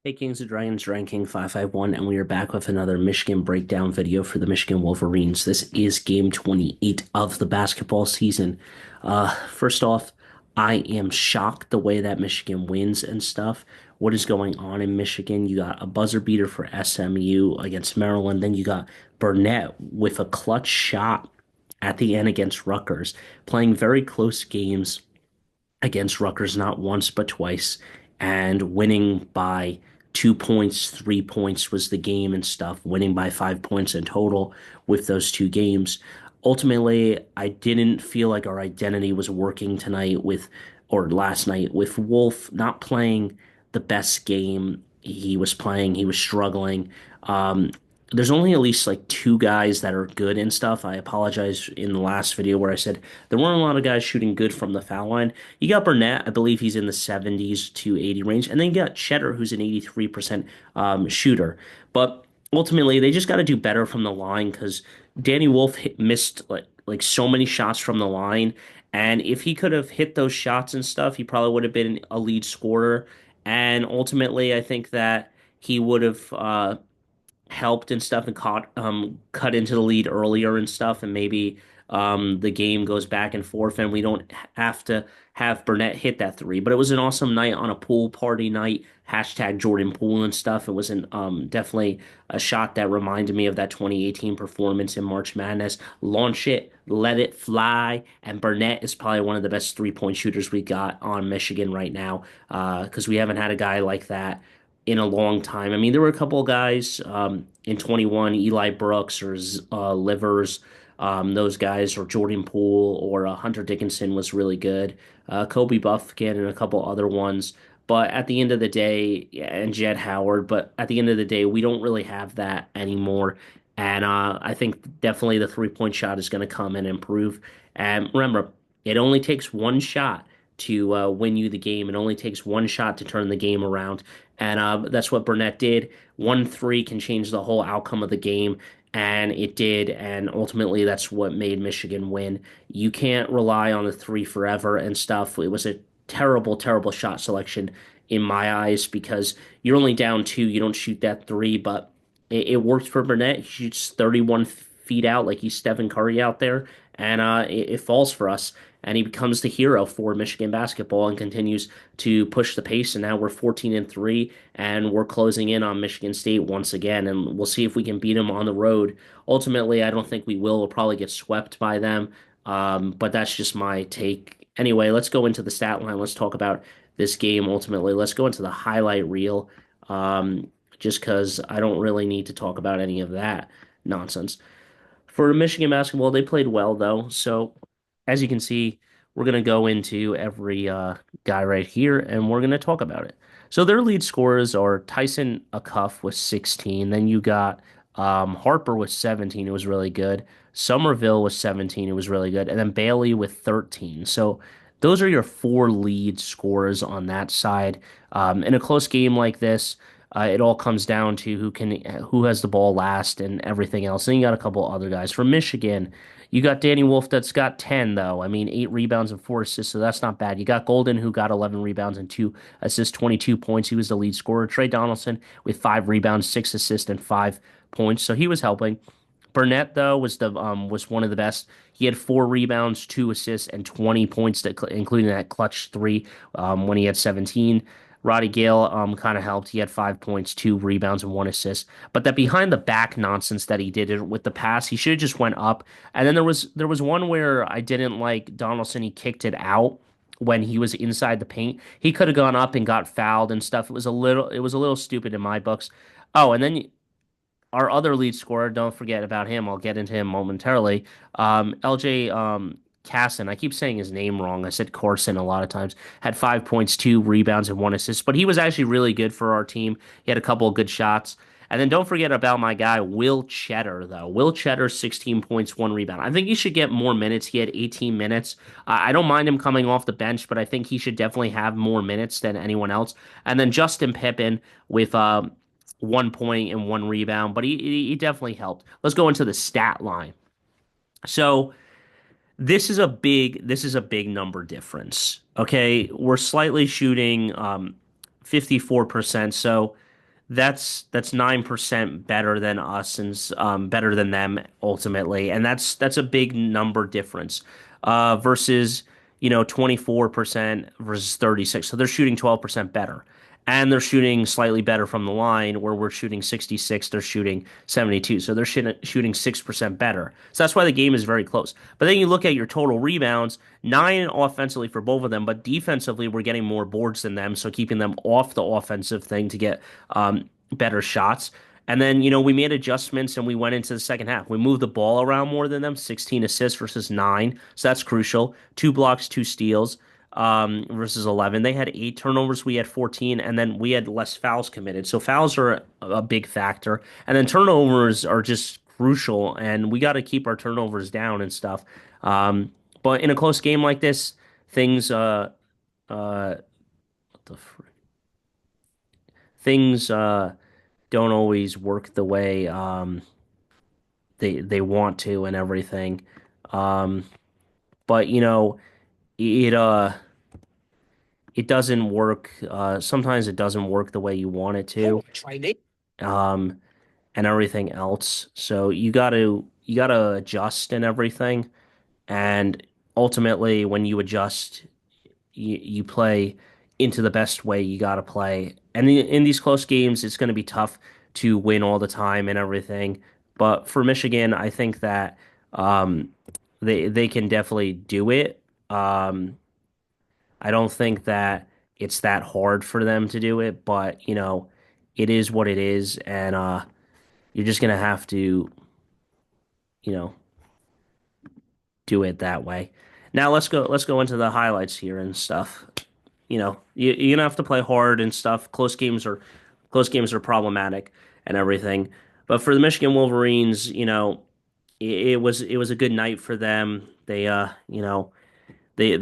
Hey Kings of Dragons ranking 551, and we are back with another Michigan breakdown video for the Michigan Wolverines. This is game 28 of the basketball season. First off, I am shocked the way that Michigan wins and stuff. What is going on in Michigan? You got a buzzer beater for SMU against Maryland, then you got Burnett with a clutch shot at the end against Rutgers, playing very close games against Rutgers not once but twice, and winning by 2 points, 3 points was the game and stuff, winning by 5 points in total with those two games. Ultimately, I didn't feel like our identity was working tonight or last night, with Wolf not playing the best game he was playing. He was struggling. Um, there's only at least like two guys that are good and stuff. I apologize in the last video where I said there weren't a lot of guys shooting good from the foul line. You got Burnett, I believe he's in the 70s to 80 range, and then you got Cheddar, who's an 83% shooter. But ultimately, they just got to do better from the line because Danny Wolf missed like so many shots from the line, and if he could have hit those shots and stuff, he probably would have been a lead scorer. And ultimately, I think that he would have helped and stuff and cut into the lead earlier and stuff, and maybe the game goes back and forth and we don't have to have Burnett hit that three. But it was an awesome night on a pool party night, hashtag Jordan Poole and stuff. It was definitely a shot that reminded me of that 2018 performance in March Madness. Launch it, let it fly, and Burnett is probably one of the best three-point shooters we got on Michigan right now, because we haven't had a guy like that in a long time. I mean, there were a couple of guys in 21, Eli Brooks or Livers, those guys, or Jordan Poole or Hunter Dickinson was really good. Kobe Buffkin and a couple other ones. But at the end of the day, yeah, and Jed Howard, but at the end of the day, we don't really have that anymore. And I think definitely the three-point shot is going to come and improve. And remember, it only takes one shot to win you the game. It only takes one shot to turn the game around. And that's what Burnett did. 1 3 can change the whole outcome of the game, and it did. And ultimately, that's what made Michigan win. You can't rely on the three forever and stuff. It was a terrible, terrible shot selection in my eyes because you're only down two. You don't shoot that three, but it worked for Burnett. He shoots 31 feet out like he's Stephen Curry out there, and it falls for us. And he becomes the hero for Michigan basketball and continues to push the pace. And now we're 14-3, and we're closing in on Michigan State once again. And we'll see if we can beat them on the road. Ultimately, I don't think we will. We'll probably get swept by them. But that's just my take. Anyway, let's go into the stat line. Let's talk about this game ultimately. Let's go into the highlight reel, just because I don't really need to talk about any of that nonsense. For Michigan basketball, they played well though. So as you can see, we're gonna go into every guy right here, and we're gonna talk about it. So their lead scorers are Tyson Acuff with 16. Then you got Harper with 17. It was really good. Somerville with 17. It was really good. And then Bailey with 13. So those are your four lead scorers on that side. In a close game like this, it all comes down to who has the ball last and everything else. Then you got a couple other guys. For Michigan, you got Danny Wolf that's got 10 though. I mean, 8 rebounds and 4 assists, so that's not bad. You got Golden who got 11 rebounds and 2 assists, 22 points. He was the lead scorer. Trey Donaldson with 5 rebounds, 6 assists, and 5 points, so he was helping. Burnett though was one of the best. He had 4 rebounds, 2 assists, and 20 points, including that clutch three when he had 17. Roddy Gale kind of helped. He had 5 points, 2 rebounds, and 1 assist. But that behind the back nonsense that he did with the pass, he should have just went up. And then there was one where I didn't like Donaldson. He kicked it out when he was inside the paint. He could have gone up and got fouled and stuff. It was a little stupid in my books. Oh, and then our other lead scorer, don't forget about him. I'll get into him momentarily. LJ Casson, I keep saying his name wrong. I said Corson a lot of times. Had 5 points, 2 rebounds, and 1 assist, but he was actually really good for our team. He had a couple of good shots. And then don't forget about my guy, Will Cheddar, though. Will Cheddar, 16 points, 1 rebound. I think he should get more minutes. He had 18 minutes. I don't mind him coming off the bench, but I think he should definitely have more minutes than anyone else. And then Justin Pippen with 1 point and 1 rebound, but he definitely helped. Let's go into the stat line. So this is a big number difference. Okay, we're slightly shooting 54%. So that's 9% better than us and better than them ultimately, and that's a big number difference versus 24% versus 36. So they're shooting 12% better. And they're shooting slightly better from the line, where we're shooting 66, they're shooting 72. So they're shooting 6% better. So that's why the game is very close. But then you look at your total rebounds, nine offensively for both of them, but defensively, we're getting more boards than them. So keeping them off the offensive thing to get better shots. And then, we made adjustments and we went into the second half. We moved the ball around more than them, 16 assists versus nine. So that's crucial. Two blocks, two steals versus 11. They had eight turnovers. We had 14. And then we had less fouls committed. So fouls are a big factor. And then turnovers are just crucial. And we got to keep our turnovers down and stuff. But in a close game like this, things, what the fr things, don't always work the way they want to and everything. Um, but it it doesn't work. Sometimes it doesn't work the way you want it to. Um, and everything else. So you gotta adjust and everything. And ultimately, when you adjust, you play into the best way you got to play. And in these close games, it's going to be tough to win all the time and everything. But for Michigan, I think that um, they can definitely do it. I don't think that it's that hard for them to do it, but it is what it is, and you're just gonna have to, you know, do it that way. Now let's go into the highlights here and stuff. You're gonna have to play hard and stuff. Close games are problematic and everything. But for the Michigan Wolverines, it was a good night for them. They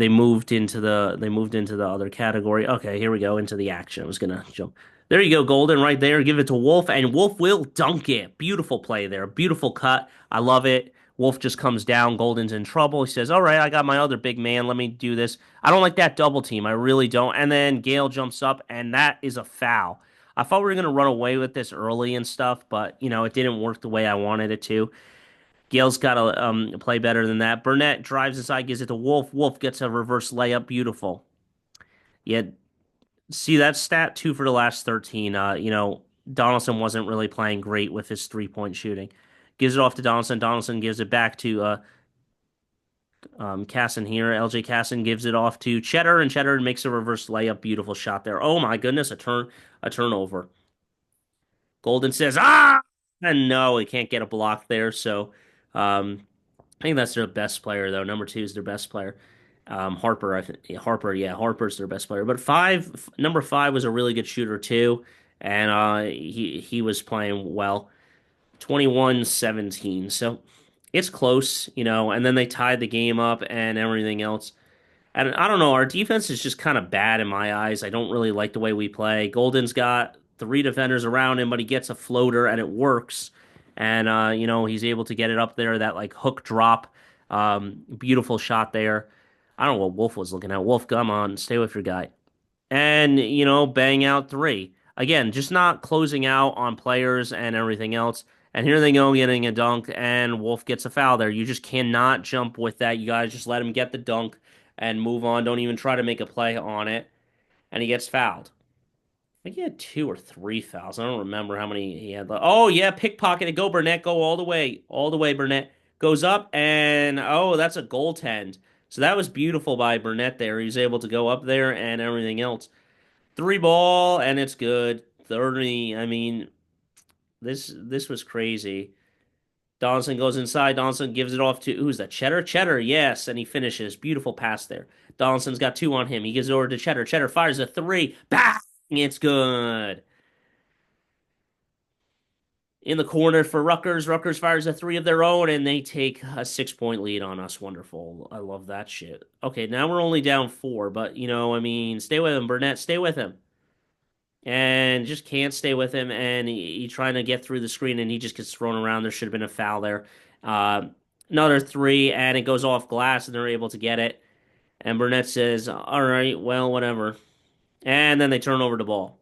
moved into the other category. Okay, here we go into the action. I was gonna jump. There you go, Golden, right there. Give it to Wolf, and Wolf will dunk it. Beautiful play there. Beautiful cut. I love it. Wolf just comes down. Golden's in trouble. He says, "All right, I got my other big man. Let me do this." I don't like that double team. I really don't. And then Gale jumps up, and that is a foul. I thought we were gonna run away with this early and stuff, but it didn't work the way I wanted it to. Gale's got to play better than that. Burnett drives inside, gives it to Wolf. Wolf gets a reverse layup. Beautiful. Yeah, see that stat two for the last 13. Donaldson wasn't really playing great with his 3-point shooting. Gives it off to Donaldson. Donaldson gives it back to Casson here. LJ Casson gives it off to Cheddar, and Cheddar makes a reverse layup. Beautiful shot there. Oh my goodness, a turnover. Golden says, ah! And no, he can't get a block there. So I think that's their best player, though. Number two is their best player. Harper, I think Harper, yeah, Harper's their best player. But number five was a really good shooter too, and he was playing well. 21-17. So it's close, and then they tied the game up and everything else. And I don't know, our defense is just kind of bad in my eyes. I don't really like the way we play. Golden's got three defenders around him, but he gets a floater and it works. And he's able to get it up there, that like hook drop. Beautiful shot there. I don't know what Wolf was looking at. Wolf, come on, stay with your guy. And, bang out three. Again, just not closing out on players and everything else. And here they go getting a dunk, and Wolf gets a foul there. You just cannot jump with that. You guys just let him get the dunk and move on. Don't even try to make a play on it. And he gets fouled. I think he had two or three fouls. I don't remember how many he had. Oh, yeah, pickpocketed. Go, Burnett. Go all the way. All the way, Burnett. Goes up, and oh, that's a goaltend. So that was beautiful by Burnett there. He was able to go up there and everything else. Three ball, and it's good. 30. I mean, this was crazy. Donaldson goes inside. Donaldson gives it off to who's that? Cheddar? Cheddar, yes. And he finishes. Beautiful pass there. Donaldson's got two on him. He gives it over to Cheddar. Cheddar fires a three. Bang! It's good. In the corner for Rutgers. Rutgers fires a three of their own, and they take a 6-point lead on us. Wonderful. I love that shit. Okay, now we're only down four, but I mean, stay with him, Burnett. Stay with him. And just can't stay with him. And he trying to get through the screen, and he just gets thrown around. There should have been a foul there. Uh, Another three, and it goes off glass, and they're able to get it. And Burnett says, "All right, well, whatever." And then they turn over the ball.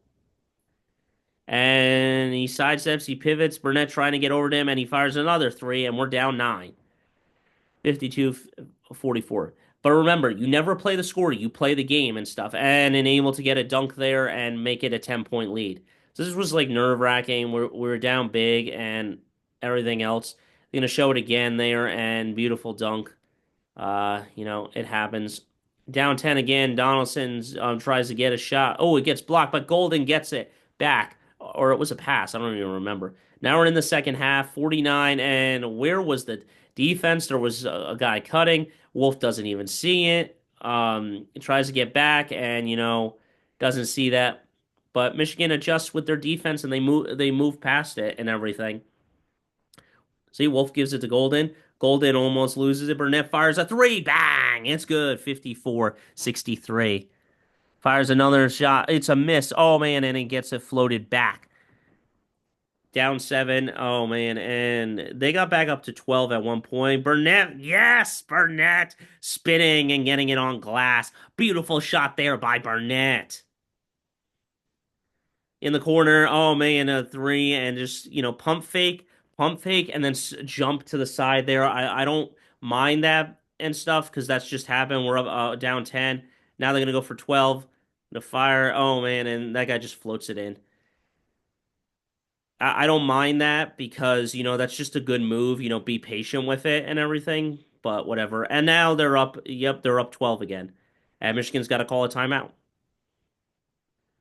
And he sidesteps, he pivots. Burnett trying to get over to him, and he fires another three, and we're down 9. 52-44. But remember, you never play the score, you play the game and stuff, and able to get a dunk there and make it a 10-point lead. So this was like nerve-wracking. We're down big and everything else. They're gonna show it again there and beautiful dunk. It happens. Down 10 again. Donaldson tries to get a shot. Oh, it gets blocked, but Golden gets it back. Or it was a pass. I don't even remember. Now we're in the second half, 49, and where was the defense? There was a guy cutting. Wolf doesn't even see it. Tries to get back and, doesn't see that. But Michigan adjusts with their defense and they move past it and everything. See, Wolf gives it to Golden. Golden almost loses it. Burnett fires a three. Bang! It's good. 54-63. Fires another shot. It's a miss. Oh, man. And it gets it floated back. Down 7. Oh, man. And they got back up to 12 at one point. Burnett. Yes, Burnett. Spinning and getting it on glass. Beautiful shot there by Burnett. In the corner. Oh, man. A three. And just, pump fake, and then jump to the side there. I don't mind that and stuff because that's just happened. We're up down 10. Now they're gonna go for 12. The fire. Oh man, and that guy just floats it in. I don't mind that because that's just a good move. Be patient with it and everything. But whatever. And now they're up. Yep, they're up 12 again. And Michigan's got to call a timeout.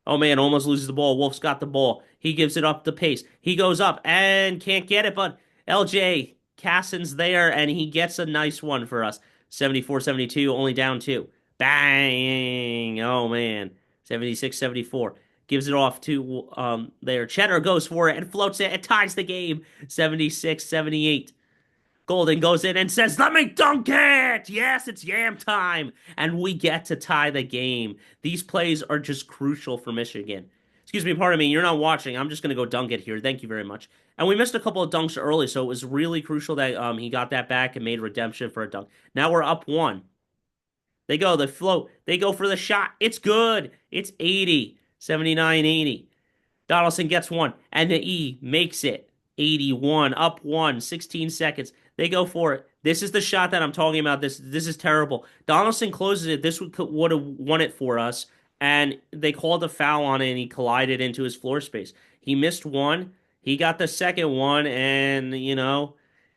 Oh man, almost loses the ball. Wolf's got the ball. He gives it up the pace. He goes up and can't get it, but LJ Cassin's there and he gets a nice one for us. 74-72, only down 2. Bang! Oh man. 76-74. Gives it off to there. Cheddar goes for it and floats it and ties the game. 76-78. Golden goes in and says, "Let me dunk it! Yes, it's Yam time!" And we get to tie the game. These plays are just crucial for Michigan. Excuse me, pardon me, you're not watching. I'm just going to go dunk it here. Thank you very much. And we missed a couple of dunks early, so it was really crucial that he got that back and made redemption for a dunk. Now we're up 1. They float. They go for the shot. It's good. It's 80. 79-80. Donaldson gets one, and the E makes it. 81, up 1, 16 seconds. They go for it. This is the shot that I'm talking about. This is terrible. Donaldson closes it. This would have won it for us, and they called a foul on it, and he collided into his floor space. He missed one. He got the second one, and,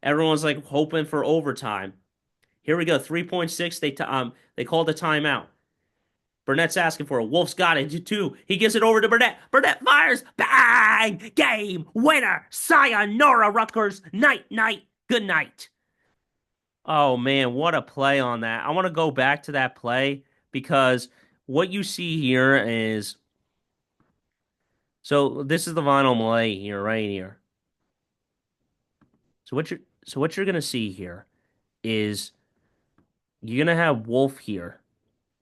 everyone's like hoping for overtime. Here we go, 3.6. They called a timeout. Burnett's asking for it. Wolf's got it. 2. He gives it over to Burnett. Burnett fires. Bang! Game winner. Sayonara, Rutgers. Night, night. Good night. Oh, man. What a play on that. I want to go back to that play because what you see here is. So this is the vinyl Malay here, right here. So what you're going to see here is you're going to have Wolf here.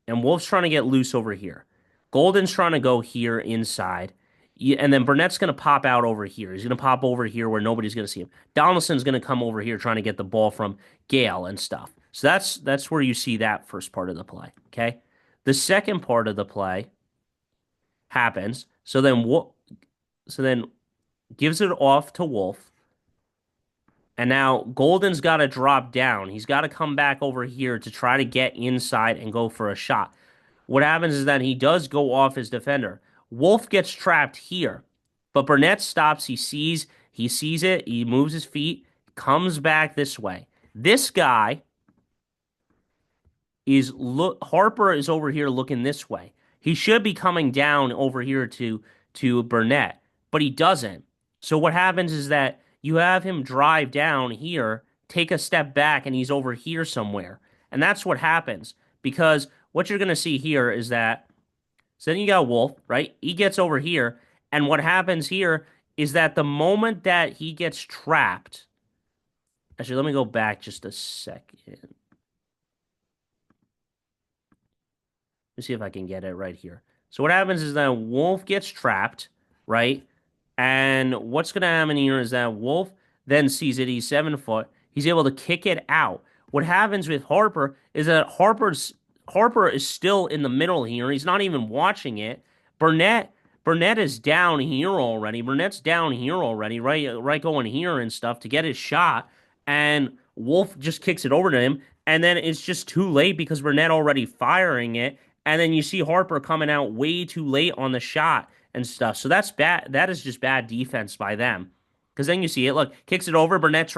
And Wolf's trying to get loose over here. Golden's trying to go here inside. And then Burnett's going to pop out over here. He's going to pop over here where nobody's going to see him. Donaldson's going to come over here trying to get the ball from Gale and stuff. So that's where you see that first part of the play. Okay. The second part of the play happens. So then gives it off to Wolf. And now Golden's got to drop down. He's got to come back over here to try to get inside and go for a shot. What happens is that he does go off his defender. Wolf gets trapped here, but Burnett stops. He sees it. He moves his feet, comes back this way. This guy Harper is over here looking this way. He should be coming down over here to Burnett, but he doesn't. So what happens is that you have him drive down here, take a step back, and he's over here somewhere. And that's what happens because what you're going to see here is that, so then you got Wolf, right? He gets over here, and what happens here is that the moment that he gets trapped, actually, let me go back just a second. Let's see if I can get it right here. So what happens is that Wolf gets trapped, right? And what's going to happen here is that Wolf then sees it. He's 7 foot. He's able to kick it out. What happens with Harper is that Harper is still in the middle here. He's not even watching it. Burnett Burnett is down here already. Burnett's down here already, right going here and stuff to get his shot, and Wolf just kicks it over to him, and then it's just too late because Burnett already firing it, and then you see Harper coming out way too late on the shot and stuff. So that's bad. That is just bad defense by them. Because then you see it, look, kicks it over. Burnett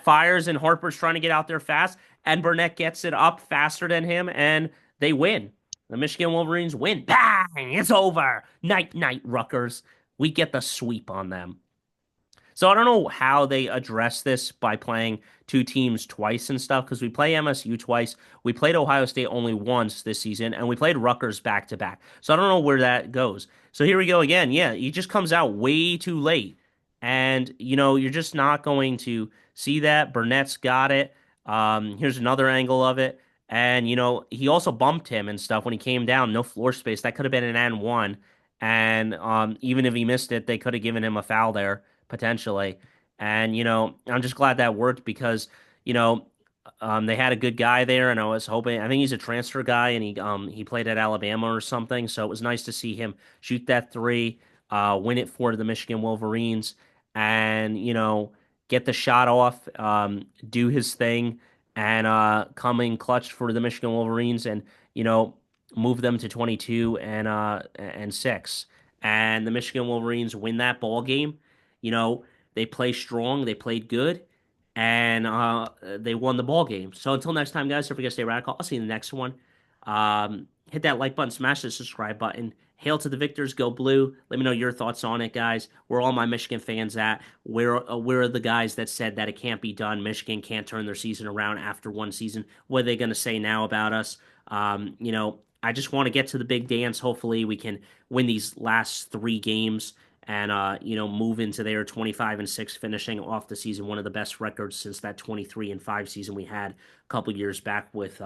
fires, and Harper's trying to get out there fast, and Burnett gets it up faster than him, and they win. The Michigan Wolverines win. Bang! It's over. Night, night, Rutgers. We get the sweep on them. So I don't know how they address this by playing two teams twice and stuff because we play MSU twice. We played Ohio State only once this season, and we played Rutgers back to back. So I don't know where that goes. So here we go again. Yeah, he just comes out way too late. And, you're just not going to see that. Burnett's got it. Here's another angle of it. And, he also bumped him and stuff when he came down. No floor space. That could have been an N1. And even if he missed it, they could have given him a foul there potentially. And, I'm just glad that worked because, you know, they had a good guy there, and I was hoping. I think he's a transfer guy, and he played at Alabama or something. So it was nice to see him shoot that three, win it for the Michigan Wolverines, and get the shot off, do his thing, and come in clutch for the Michigan Wolverines, and you know move them to 22 and 6. And the Michigan Wolverines win that ball game. You know, they play strong, they played good, and they won the ball game. So until next time, guys, don't forget to stay radical. I'll see you in the next one. Hit that like button, smash the subscribe button. Hail to the victors, go blue. Let me know your thoughts on it, guys. Where all my Michigan fans at? Where are the guys that said that it can't be done? Michigan can't turn their season around after one season. What are they going to say now about us? I just want to get to the big dance. Hopefully, we can win these last three games and move into their 25-6, finishing off the season one of the best records since that 23-5 season we had a couple years back with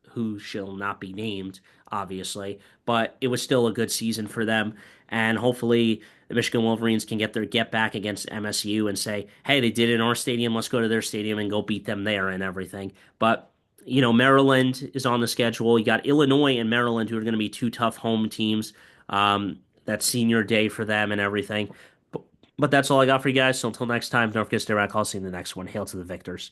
who shall not be named, obviously, but it was still a good season for them. And hopefully the Michigan Wolverines can get back against MSU and say, hey, they did it in our stadium, let's go to their stadium and go beat them there and everything. But Maryland is on the schedule. You got Illinois and Maryland, who are going to be two tough home teams. That senior day for them and everything. But that's all I got for you guys. So until next time, don't forget to stay around. I'll see you in the next one. Hail to the victors.